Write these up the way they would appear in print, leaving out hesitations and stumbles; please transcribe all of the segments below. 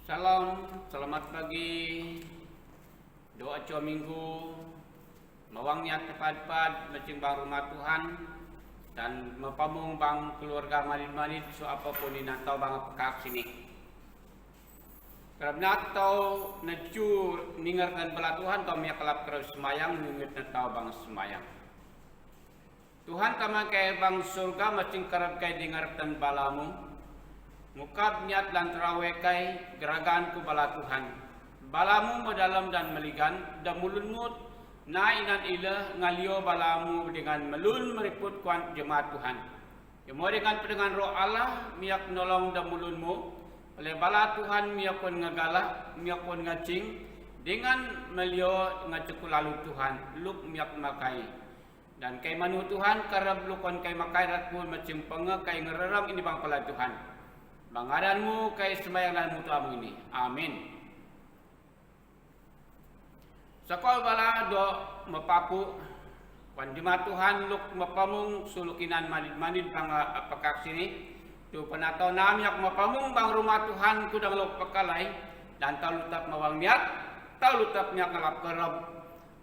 Salam, selamat pagi. Doa cua minggu, mawangnya tepat-tepat mencimbang rumah Tuhan dan mempamung bang keluarga manit-manit so apapun di natau bang pekak sini. Kerap natau necur ningarkan bela Tuhan kau miak kelap kerap semayang ningat natau bang semayang. Tuhan kama kaya bang surga macing kerap kaya dengarkan balamu. Mukab niat dan terawekai geraganku bala Tuhan. Balamu medalam dan meligan dan mulunmut na inan ila ngalio balamu dengan melun meriput kuan jemaat Tuhan. Jemo dengan roh Allah miak nolong dan mulunmu oleh bala Tuhan miak pun ngagala miak pun ngacing dengan melio ngacekul lalu Tuhan luk miak makai. Dan kay manu Tuhan karab lukon kay makai ratpun macing penge kay ngereram ini bang pala Tuhan. Bangadanmu kay semayang dan mutuamu ini. Amin. Sekolah bala do mepapu panjema Tuhan luk mepamung sulukinan manid-manid bang pekak sini. Tu penatau nam yak mepamung bang rumah Tuhan kudang luk pekalai dan tau lutap mawang niat, tau lutap nyak ngelap kerap.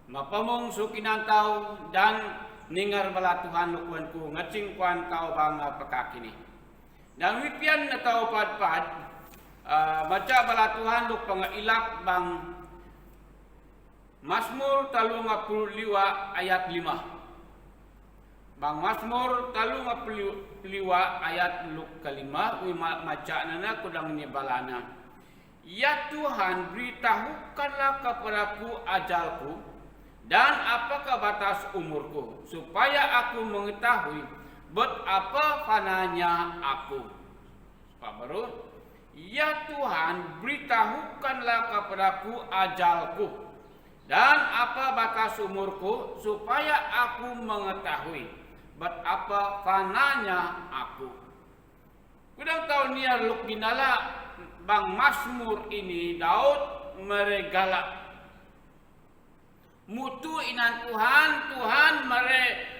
Mepamung sukinan tau dan ningar bala Tuhan lukuanku ngecing kuan tau bang pekak ini. Dan wipian na tao pad-pad, baca bala Tuhan luk pangailak bang Mazmur 35 ayat 5. Bang Mazmur 35 ayat luk kelima, maca nana kudang nyebalana. Ya Tuhan, beritahukanlah kepadaku ajalku dan apakah batas umurku, supaya aku mengetahui betapa fananya aku. Pak baru, ya Tuhan, beritahukanlah kepadaku ajalku dan apa batas umurku supaya aku mengetahui betapa fananya aku. Kudang tahun niar luk binala bang Mazmur ini Daud meregala mutu inan Tuhan mere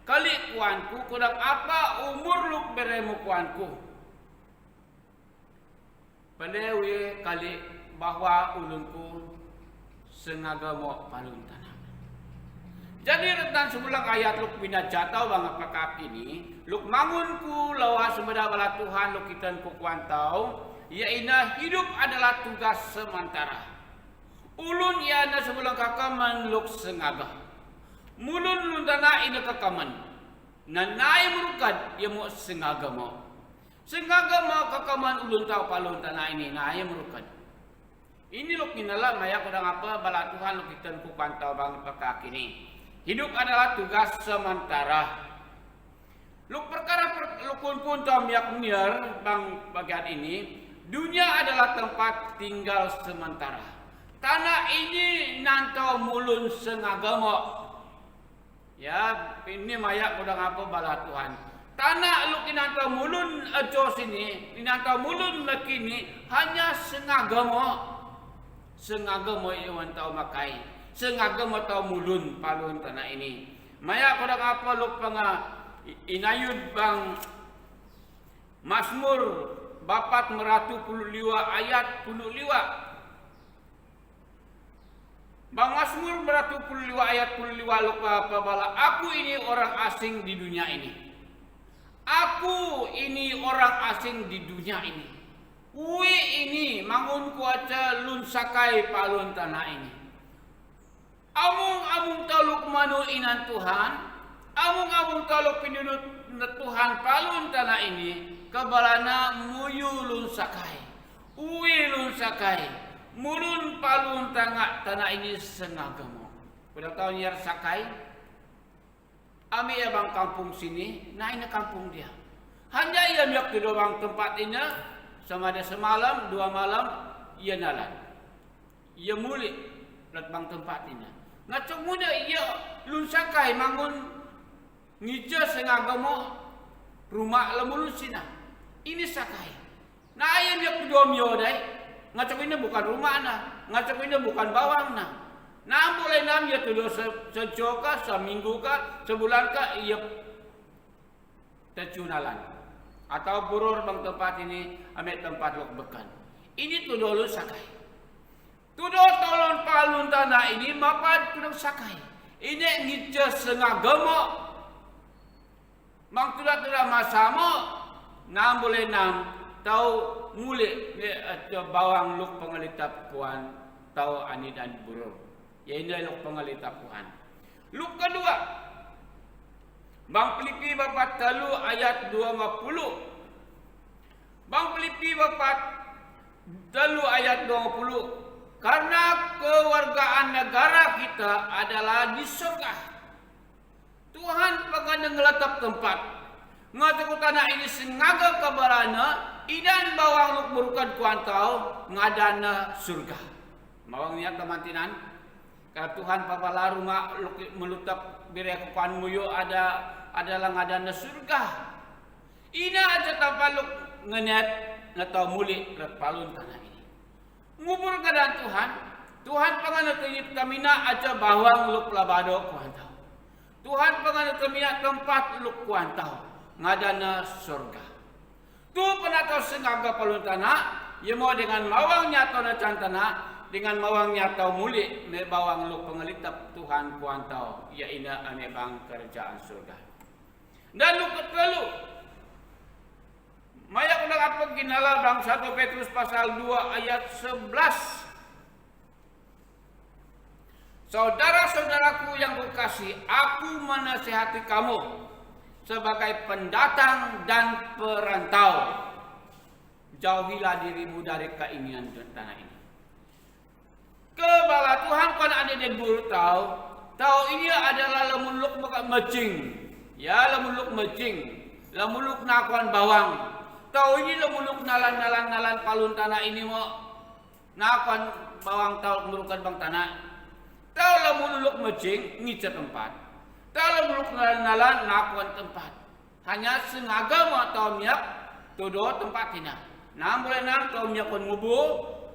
kali kuanku kudang apa umur luk beremu kuanku. Pelewi kali bahwa ulunku sengaga mau palun tanah. Jadi rentan sebulan ayat luk bina jatau bang apakah ini luk mangunku lawa sembeda bala Tuhan luk kitan ku kuantau yaina hidup adalah tugas sementara. Ulun iana sebulan kakaman luk sengaga. Mulun luntana ina kakaman. Nanai merukad ia mau sengaga mau. Sengaga mau kakaman ulun tau palun tanah ini nai merukad. Ini luk minala maya kudang apa bala Tuhan luk kita ku pantau bang pekak ini. Hidup adalah tugas sementara. Luk perkara lukun pun tau miak niar bang bagian ini. Dunia adalah tempat tinggal sementara. Tanah ini nantau mulun sengaga mau. Ya, ini mayak kudang apa bala Tuhan. Tanah lu kinantau mulun ajo sini, kinantau mulun lekini hanya sengaga mo iwan tau makai, sengaga mo tau mulun palun tanah ini. Mayak kudang apa lu panga inayud bang Mazmur bapat meratu puluh liwa ayat puluh liwa. Bang Mazmur 125 ayat 25 lupa bala. Aku ini orang asing di dunia ini. Aku ini orang asing di dunia ini. Ui ini mangun kuaca lun sakai palun tanah ini. Amung taluk manu inan Tuhan. Amung taluk pinunut Tuhan palun tanah ini. Kebalana muyu lun sakai. Ui lun sakai. Mulun palun tanah ini sengaga mo. Pada tahun yar sakai. Ami ya bang kampung sini. Nah ini kampung dia. Hanya ia miak di bang tempat ini. Sama ada semalam, 2 malam. Ia nalan. Ia mulik. Lat bang tempat ini. Ngacok muda ia lun sakai mangun. Ngija sengaga mo. Rumah lemulun sina. Ini sakai. Nah ia miak di mio day. Ngacok ini bukan rumah na, ngacok ini bukan bawang na. Nah boleh nam ya tuh sejoka, seminggu ka, sebulan ka, iya tercunalan. Atau burur bang tempat ini, ambil tempat lok bekan. Ini tuduh ulun sakai. Tuduh tolon palun tanah ini mapa tuduh sakai. Ini ngice sengagama. Mang tudah masamo nam boleh nam tau mule bawang luk pengelitap kuan tau ani dan burung. Ya ini luk pengelitap kuan. Luk kedua. Bang Filipi bapat telu ayat 20. Bang Filipi bapat telu ayat 20. Karena kewargaan negara kita adalah di surga. Tuhan pengen ngeletap tempat. Ngataku tanah ini sengaga kabarana idan bawang luk merukan kuantau ngadana surga. Mawang niat teman-teman. Kalau Tuhan papala rumah luk melutap bire kuan muyo adalah ngadana surga. Ina aja tanpa luk ngenet ngetau muli ret palun tanah ini. Ngubur keadaan Tuhan. Tuhan pengen ngetinip kamina aja bawang luk labado kuantau. Tuhan pengen kemina tempat luk kuantau ngadana surga. Tu penatau sengaga palun tanah, ia mau dengan mawang nyata na cantana, dengan mawang nyata muli me bawang luk pengelitap Tuhan kuantau, ia ina ane bang kerjaan surga. Dan luk ketelu, maya kena apa ginala bang 1 Petrus pasal 2 ayat 11. Saudara-saudaraku yang kukasihi, aku menasihati kamu sebagai pendatang dan perantau. Jauhilah dirimu dari keinginan tanah ini. Kebala Tuhan kan ada di buru tahu ini adalah lemuluk mecing. Ya lemuluk mecing, lemuluk nakuan bawang. Tahu ini lemuluk nalan palun tanah ini mau nakuan bawang tahu merukan bang tanah. Tahu lemuluk mecing ngice tempat. Tahu lemuluk nalan nakuan tempat. Hanya sengaga mau tahu miak todo tempat ini. Nam boleh nam tahu miak pun ngubu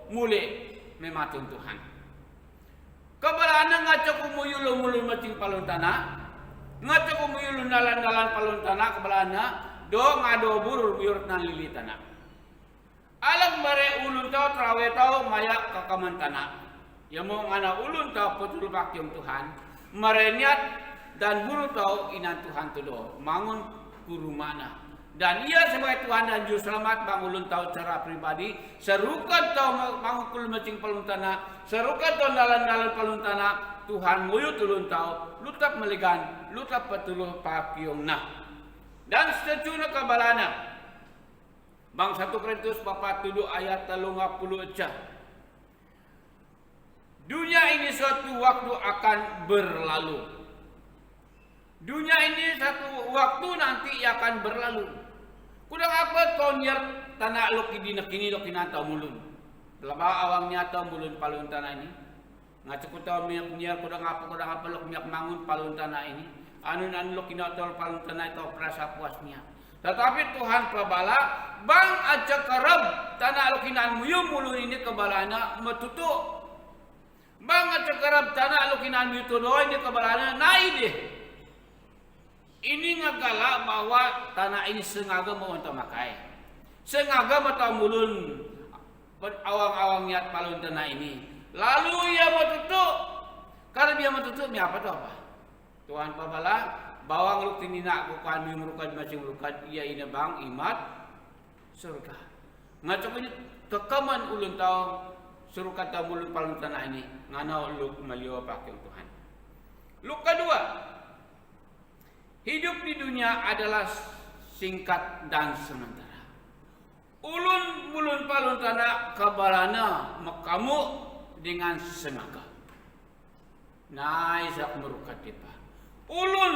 mule mematun Tuhan. Kebalana ngaco kumuyu lemuluk mecing palun tanah. Ngaco kumuyu nalan palun tanah kebalana do ngado burur biur nan lili tanah. Alam bare ulun tahu trawe tahu mayak kakaman tanah. Ya mau ngana ulun tahu petul pakyong Tuhan, mereniat dan buru tahu inan Tuhan tudo, mangun guru mana. Dan ia sebagai Tuhan dan juru selamat bang ulun tahu cara pribadi, serukan tahu mangun kul mecing palun tanah, serukan tahu nalan palun tanah, Tuhan nguyut ulun tahu, lutap meligan, lutap petuluh pakyong nah. Dan secuna kabalana, bang 1 Korintus 4 ayat 30 ecah. Dunia ini suatu waktu akan berlalu. Dunia ini satu waktu nanti akan berlalu. Kudang apa tonyar tanah lok kini lok kinanta mulun. Belaba awang nyata mulun palun tanah ini. Ngacuk tahu minyak kudang apa lok minyak mangun palun tanah ini. Anu lok kinata palun tanah itu perasa puasnya. Tetapi Tuhan pabala bang aja kerab tanah lok kinan muyum mulun ini kebalana metutu. Banget cekarab tanah lukinan itu doang ini kebalana naik deh. Ini ngagala bahwa tanah ini sengaja mau untuk makai. Sengaja mau mulun awang-awang niat palun tanah ini. Lalu ia mau tutup. Karena dia mau tutup ni apa tu apa? Tuhan pabala bawang luk tinina bukan merukan macam merukan ia ini bang imat surga. Ngacok ini kekaman ulun tahu suruh kata mulut palun tanah ini ngana luk meliwa pakyong Tuhan. Luk kedua, hidup di dunia adalah singkat dan sementara. Ulun mulun palun tanah kabalana makamu dengan sengaga. Naisak merukat tipa. Ulun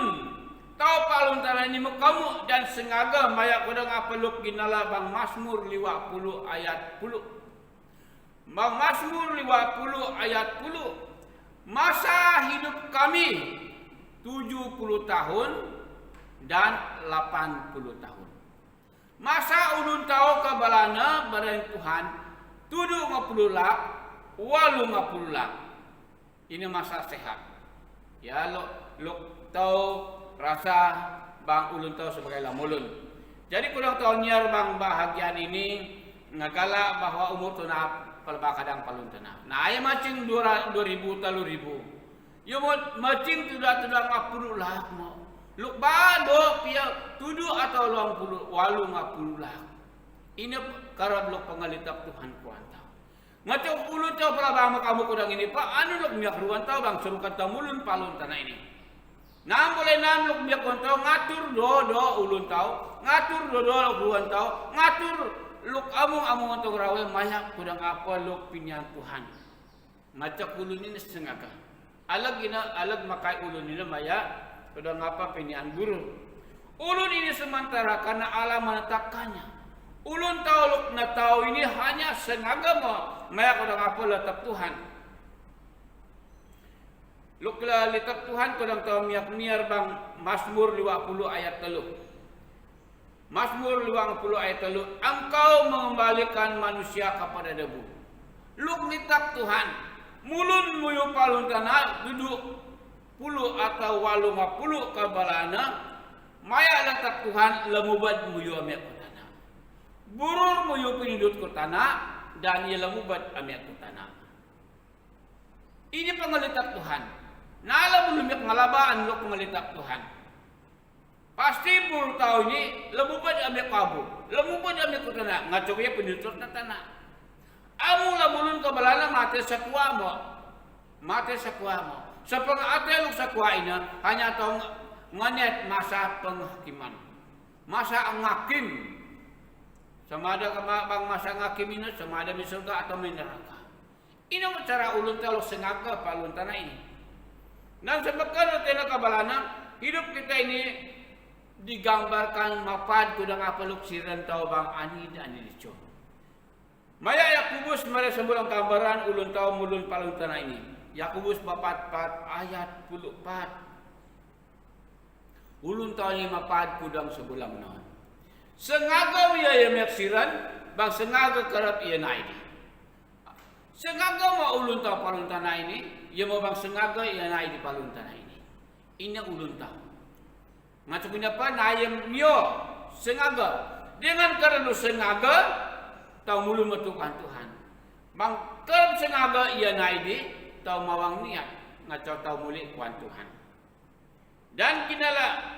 tahu palun tanah ini makamu dan sengaga mayak kodang apa luk ginala bang Mazmur 50 ayat 10. Bang Mazmur 50 ayat 10. Masa hidup kami 70 tahun dan 80 tahun. Masa ulun tahu kabalana barang Tuhan 70 lak, 80 lak. Ini masa sehat. Ya lo tahu rasa bang ulun tahu sebagai lamulun. Jadi kurang tahu nyiar bang bahagian ini ngagala bahwa umur tu na palbakadang paluntana. Na ay macing 2,000 3,000. Yo macing tuda 50 lah mo. Luk bado pia 7 atau 50 lah. Ini karab luk pangalitak Tuhan kuanta. Ngaco ulun tau palabama kamu kudang ini pa anu luk miak ruan tau bang surukat tamulun paluntana ini. Nam boleh nam luk miak kuan tau ngatur do ulun tau, ngatur do ruan tau, ngatur luk amung untuk rawe maya kudang apa luk pinyan Tuhan. Macak ulun ini sengaga. Alag makai ulun ini maya kudang apa pinyan guru. Ulun ini sementara karena Allah menetapkannya. Ulun tahu luk na tahu ini hanya sengaga maya kudang apa letap Tuhan. Luk letap Tuhan kudang tahu miar bang Mazmur 50 ayat 3. Mazmur 50 ayat 3, engkau mengembalikan manusia kepada debu. Luk nitap Tuhan, mulun muyu palun tanah duduk 10 atau 50 kabalana, maya letak Tuhan lemubad muyu amiak ku tanah. Burur muyu pinidut ku tanah, dan ia lemubad amiak ku tanah. Ini pengalitak Tuhan. Nala belum ngalabaan luk pengalitak Tuhan. Pasti buru tahu ini lemubad ambil kabu, lemubad ambil kutana, ngacoknya penduduk na tanah. Amu labulun kabalana mati sakuamo. Sepeng ate lu sakuaina hanya tahu nganet masa penghakiman, masa ngakim. Sama ada bang masa ngakim ini, sama ada di surga atau di neraka. Ini cara ulun tahu sengaga palun tanah ini. Dan sebabkan tena kabalana hidup kita ini digambarkan mapad kudang apaluk siran tau bang ani dan dico. Maya Yakubus mare sembulang gambaran ulun tau mulun palun tanah ini. Yakubus 4 ayat 14. Ulun tau ni mapad kudang sebulang naon. Sengaga wiya meksiran bang sengaga kerap ia naidi. Sengaga ma ulun tau palun tanah ini, ia mau bang sengaga ia naidi palun tanah ini. Ini ulun tau. Ngacukunya apa? Nayem mio sengaga. Dengan karena sengaga tau mulu metukan Tuhan. Bang kerap sengaga ia naidi tau mawang niat ngacau tau muli kuan Tuhan. Dan kinala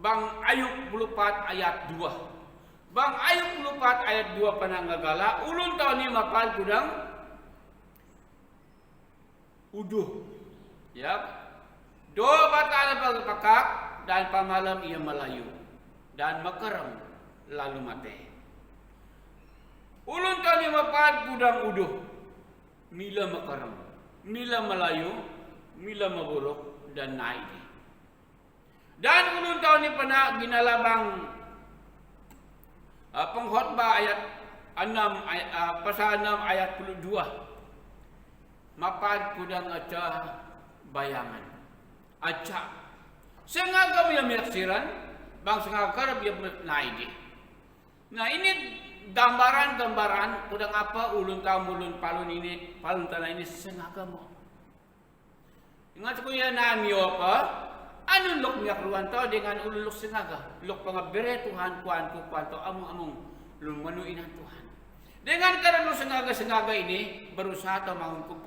Bang Ayub 24 ayat 2. Bang Ayub 24 ayat 2 pananggagala ulun tau ni mapal kudang uduh. Ya. Dua batang pagpakak dan pamalam ia melayu dan makerem lalu mati. Ulun tani mapad gudang uduh, mila makerem, mila melayu, mila maburuk dan naidi. Dan ulun tani pernah ginalabang pengkhotbah ayat 6 pasal 6 ayat 22. Mapad kudang aca bayangan. Acak sengaga dia meyaksiran bang sengaga dia naidi. Nah ini gambaran kudang apa ulun tahu ulun palun ini palun tanah ini sengaga mo. Ingat ko ya nami apa? Anu lok miyak ruan tau dengan ulun lok sengaga lok pangabere Tuhan kuanku kuanto amung lun manuinan Tuhan. Dengan karena sengaga ini berusaha atau mengungkup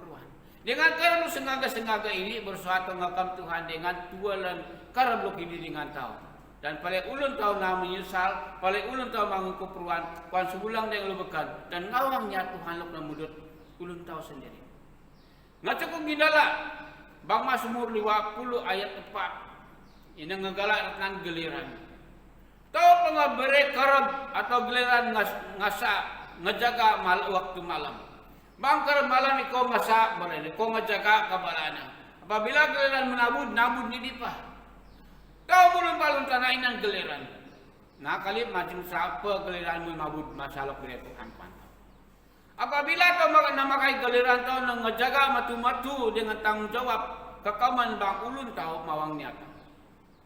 dengan karena sengaga ini berusaha ngakam Tuhan dengan tualan karena blok ini dengan tahu. Dan paling ulun tahu nama menyesal, paling ulun tahu mengungkup peruan, kuan sebulang dia bekan dan ngawangnya Tuhan lok namudut ulun tahu sendiri. Ngacukung gindala Bang Mazmur 50 ayat 4. Ini ngegalak dengan geliran. Tahu pengabere karab atau geliran ngasa ngejaga waktu malam. Bangkar malam ikaw masak boleh, ikaw ngajaga kabalana. Apabila geliran nabud ni dipa. Tahu belum palun tanainan geliran. Nah kali macam siapa geliran nabud masalah geliran Tuhan pantau. Apabila kau namakai geliran tahu ngajaga matu-matu dengan tanggung jawab kekaman bang ulun tahu mawang niat.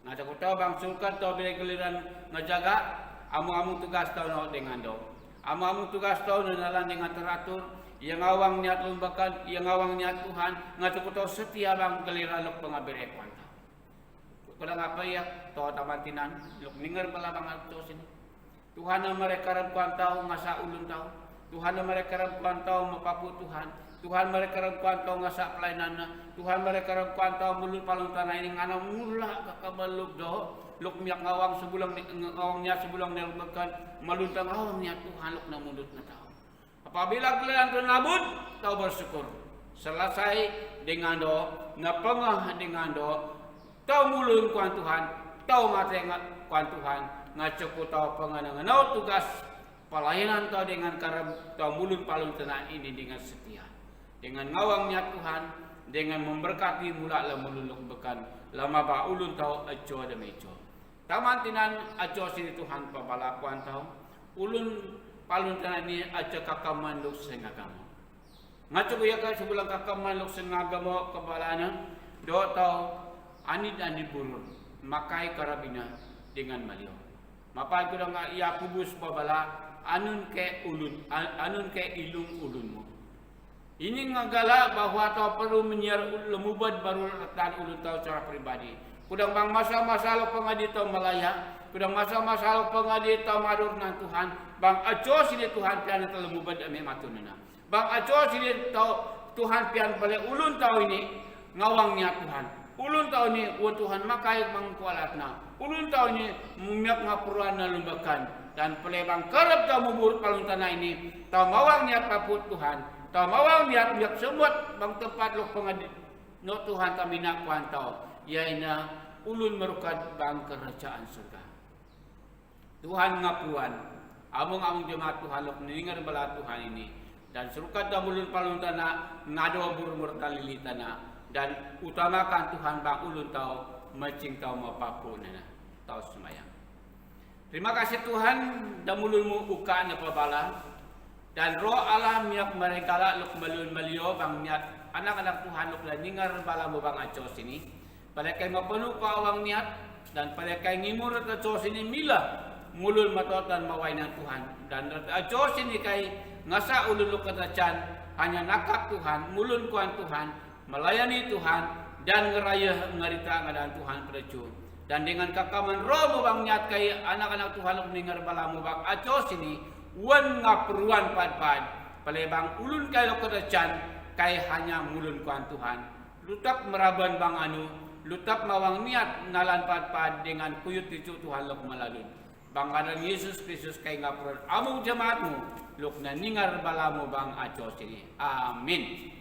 Nah aku tahu bang sulkan tahu bila geliran ngajaga amu tugas tahu dengan do. Amu tugas tahu nalan dengan teratur. Yang awang niat lumbakan, yang awang niat Tuhan, ngatu tahu setia bang geliran lok pengabere kuanta. Kudang apa ya? Tahu tamantinan, lok ninger pala bang ato sini. Tuhan na mereka kuan tau ngasa ulun tau. Tuhan na mereka kuan tau mapapu Tuhan. Tuhan mereka kuan tau ngasa pelayanan. Tuhan mereka kuan tau mulut palung tanah ini ngana mula kakabalug do. Luk miyak ngawang sebulang ngawangnya sebulang nelbekan maluntang awangnya Tuhan luk na mulut na tau. Apabila kalian nabut tau bersyukur. Selesai dengan do ngapengah dengan do tau mulun kuan Tuhan, tau mate kuan Tuhan, ngacuku tau pengananganau tugas pelayanan tau dengan karab tau mulun palun tenang ini dengan setia. Dengan ngawangnya Tuhan, dengan memberkati mula la mulun bekan lama ba ulun tau ajo ada mejo. Tamantinan ajo sini Tuhan pabalakuan tau, ulun palun tenang ini ajo kakaman luk sengagamo. Ngacuku ya ka sebulan kakaman luk sengagamo kebalana, do tau anid burun makai karabina dengan malio. Mapai ko nga iya kubus babala anun ke ulun anun ke ilung ulunmu. Ini ngagala bahwa tau perlu menyiar lemubad baru retan ulun tau secara pribadi. Kudang bang masa-masa lo pengadi tau malaya, kudang masa-masa lo pengadi tau madur nan Tuhan, bang aco sini Tuhan pian tau lemubad ame matunana. Bang aco sini tau Tuhan pian balik ulun tau ini ngawangnya Tuhan. Ulun tahu ni Tuhan makai mangkualatna. Ulun tahu ni miak ngapuruan na lumbakan dan pelebang kerap tahu mubur palung tanah ini. Tahu mawang niat paput Tuhan. Tahu mawang niat miak semut bang tempat lo pengadil. No Tuhan kami nak kuan tahu. Yaina ulun merukat bang kerajaan surga. Tuhan ngapuruan. Amung-amung jemaat Tuhan lo mendengar bala Tuhan ini dan serukat dah ulun palung tanah ngado bur-bur talili tanah. Dan utamakan Tuhan bang ulun tau macing tau mapapu nana tau semayang. Terima kasih Tuhan dan mulunmu uka na pabala dan roh Allah miak mereka lah luk malun malio bang niat anak-anak Tuhan luk la ningar bala mo bang aco sini. Pada kay mapenuh ka awang niat dan pada kay ngimur at aco sini mila mulun matotan maway ng Tuhan dan aco sini kay ngasa ulun luk katacan hanya nakak Tuhan mulun kuan Tuhan. Melayani Tuhan dan ngeraya ngarita ngadaan Tuhan precu dan dengan kakaman roh mo bang nyat kay anak-anak Tuhan mendengar balamu bang aco sini wan ngaperuan pad-pad palebang ulun kay lo kedacan kay hanya mulun kuan Tuhan lutap meraban bang anu lutap mawang niat nalan pad-pad dengan kuyut ticu Tuhan lo malalun bang kadang Yesus Kristus kay ngaperuan amung jemaatmu luk na ningar balamu bang aco sini amin.